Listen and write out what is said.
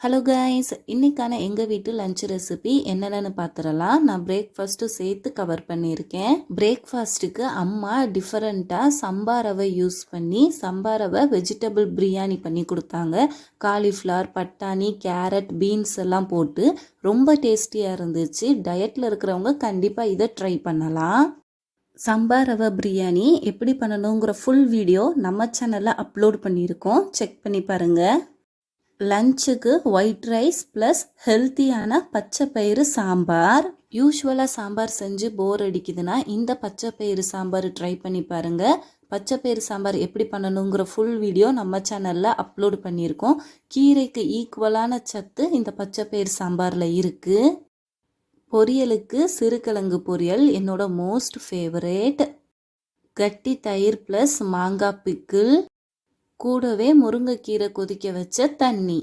Hello guys, இன்னைக்கான எங்கள் வீட்டு லஞ்ச் ரெசிபி என்னென்னு பார்த்துடலாம். நான் பிரேக்ஃபாஸ்ட்டு சேர்த்து கவர் பண்ணியிருக்கேன். பிரேக்ஃபாஸ்ட்டுக்கு அம்மா டிஃப்ரெண்ட்டாக சம்பா ரவை யூஸ் பண்ணி சம்பா ரவை வெஜிடபிள் பிரியாணி பண்ணி கொடுத்தாங்க. காலிஃப்ளவர், பட்டாணி, கேரட், பீன்ஸ் எல்லாம் போட்டு ரொம்ப டேஸ்டியாக இருந்துச்சு. டயட்டில் இருக்கிறவங்க கண்டிப்பாக இதை ட்ரை பண்ணலாம். சம்பா ரவை பிரியாணி எப்படி பண்ணணுங்கிற ஃபுல் வீடியோ நம்ம சேனலில் அப்லோட் பண்ணியிருக்கோம், செக் பண்ணி பாருங்கள். லஞ்சுக்கு ஒயிட் ரைஸ் ப்ளஸ் ஹெல்த்தியான பச்சை பயிறு சாம்பார். யூஸ்வலாக சாம்பார் செஞ்சு போர் அடிக்குதுன்னா இந்த பச்சை பயிறு சாம்பார் ட்ரை பண்ணி பாருங்கள். பச்சை பயிறு சாம்பார் எப்படி பண்ணணுங்கிற ஃபுல் வீடியோ நம்ம சேனலில் அப்லோட் பண்ணியிருக்கோம். கீரைக்கு ஈக்குவலான சத்து இந்த பச்சை பயிறு சாம்பாரில் இருக்குது. பொரியலுக்கு சிறுகிழங்கு பொரியல் என்னோட மோஸ்ட் ஃபேவரேட். கட்டி தயிர் ப்ளஸ் மாங்காய் பிக்கிள், கூடவே முருங்கைக்கீரை கொதிக்க வச்ச தண்ணி.